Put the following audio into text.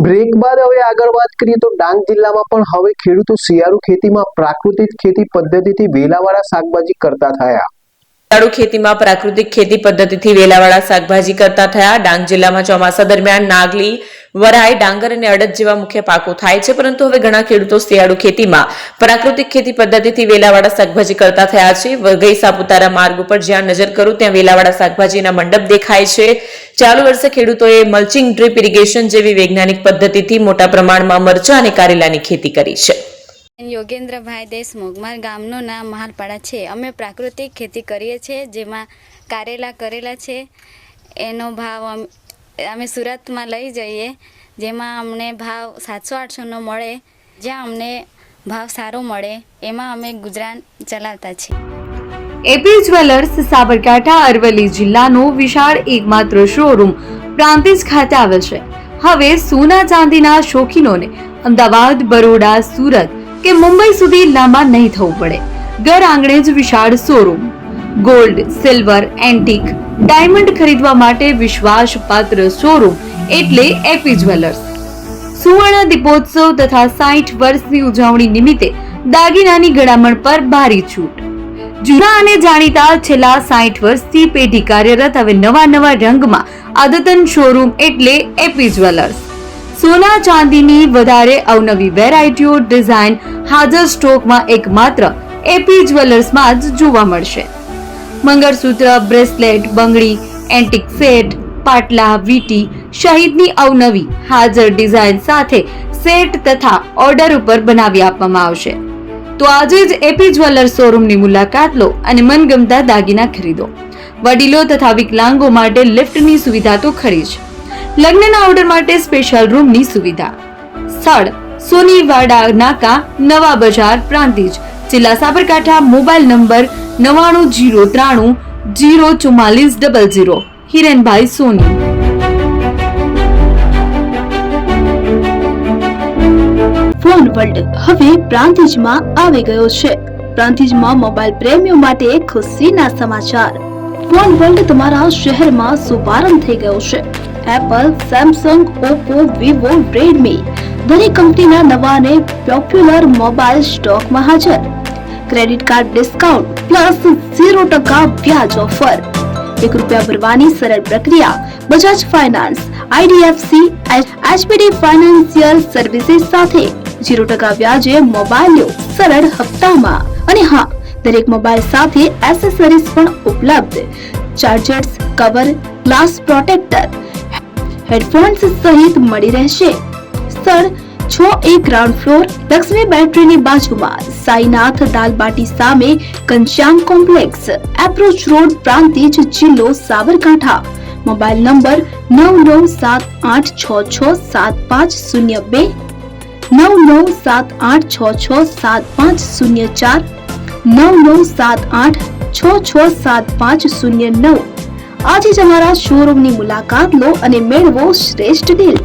Break બાદ હવે આગળ વાત કરીએ તો ડાંગ જિલ્લામાં પણ હવે ખેડૂતો શિયાળુ ખેતીમાં પ્રાકૃતિક ખેતી પદ્ધતિથી વેલાવાળા શાકભાજી કરતા થયા। શિયાળુ ખેતીમાં પ્રાકૃતિક ખેતી પદ્ધતિથી વેલાવાળા શાકભાજી કરતા થયા। ડાંગ જિલ્લામાં ચોમાસા દરમિયાન નાગલી, વરાઈ, ડાંગર અને અડદ જેવા મુખ્ય પાકો થાય છે, પરંતુ હવે ઘણા ખેડૂતો શિયાળુ ખેતીમાં પ્રાકૃતિક ખેતી પદ્ધતિથી વેલાવાળા શાકભાજી કરતા થયા છે। વઘઈ સાપુતારા માર્ગ ઉપર જ્યાં નજર કરું ત્યાં વેલાવાળા શાકભાજીના મંડપ દેખાય છે। ચાલુ વર્ષે ખેડૂતોએ મલ્ચિંગ, ડ્રીપ ઇરિગેશન જેવી વૈજ્ઞાનિક પદ્ધતિથી મોટા પ્રમાણમાં મરચા અને કારેલાની ખેતી કરી છે। યોગેન્દ્રભાઈ દેશમુખ, મારા ગામનું નામ મહાલપાડા છે। અમે પ્રાકૃતિક ખેતી કરીએ છીએ, જેમાં કારેલા કરેલા છે। એનો ભાવ અમે સુરતમાં લઈ જઈએ, જેમાં અમને ભાવ 700-800નો મળે। જ્યાં અમને ભાવ સારો મળે એમાં અમે ગુજરાન ચલાવતા છીએ। એપી જ્વેલર્સ સાબરકાંઠા અરવલ્લી જિલ્લાનો વિશાળ એકમાત્ર શોરૂમ પ્રાંતિજ ખાતે આવેલ છે। હવે સોના ચાંદીના શોખીનોને અમદાવાદ, બરોડા, સુરત કે મુંબઈ સુધી લાંબા નહીં થવું પડે। ઘર આંગણે જ વિશાળ showroom. Gold, silver, antique, diamond ખરીદવા માટે વિશ્વાસપાત્ર શોરૂમ એટલે એપી જ્વેલર્સ। સુવર્ણ દીપોત્સવ તથા 60 વર્ષની ઉજવણી નિમિત્તે દાગીનાની ગળામણ પર ભારી છૂટ। જૂના અને જાણીતા છેલ્લા 60 વર્ષથી પેઢી કાર્યરત હવે નવા રંગમાં અદ્યતન શોરૂમ એટલે એપી જ્વેલર્સ। સોના ચાંદીની વધારે અવનવી વેરાયટીઓ, ડિઝાઇન હાજર સ્ટોકમાં એકમાત્ર એપી જ્વેલર્સમાં જ જોવા મળશે। મંગળસૂત્ર, બ્રેસલેટ, બંગડી, એન્ટિક સેટ, પાટલા, વીટી સહિતની અવનવી હાજર ડિઝાઇન સાથે સેટ તથા ઓર્ડર ઉપર બનાવી આપવામાં આવશે। તો આજે જ એપી જ્વેલર્સ શોરૂમની મુલાકાત લો અને મનગમતા દાગીના ખરીદો। વડીલો તથા વિકલાંગો માટે લિફ્ટની સુવિધા તો ખરી જ, લગ્નના ઓર્ડર માટે સ્પેશિયલ રૂમની સુવિધા। સ્થળ સોનીવાડા નાકા, નવા બજાર, પ્રાંતિજ, જિલ્લા સાબરકાંઠા। Mobile number 9903 04400। હિરેનભાઈ સોની। ફોન વર્લ્ડ હવે પ્રાંતિજમાં આવી ગયો છે। પ્રાંતિજમાં મોબાઈલ પ્રેમીઓ માટે ખુશીના સમાચાર। ફોન વર્લ્ડ તમારા શહેરમાં શુભારંભ થઈ ગયો છે। Apple, Samsung, Oppo, Vivo, Redmi દરેક કંપનીના નવા અને પોપ્યુલર મોબાઈલ સ્ટોકમાં હાજર। ક્રેડિટ કાર્ડ ડિસ્કાઉન્ટ પ્લસ 0% વ્યાજ ઓફર। ₹1 ભરવાની સરળ પ્રક્રિયા। Bajaj finance, IDFC, HPD financial services સાથે 0% વ્યાજે મોબાઈલ લો સરળ હપ્તામાં। અને હા, દરેક મોબાઈલ સાથે એસેસરીઝ પણ ઉપલબ્ધ। Chargers, cover, glass protractor, headphones સહિત મળી રહેશે। સ્થળ 6A ગ્રાઉન્ડ ફ્લોર, લક્ષ્મી બેટરીની બાજુમાં, સાઈનાથ દાલબાટી સામે, Ghanshyam complex, approach road, Prantij, જિલ્લો સાબરકાંઠા। Mobile number 9978667502, 9978667504, 9978667509। આજે જ અમારા શોરૂમની મુલાકાત લો અને મેળવો શ્રેષ્ઠ ડીલ।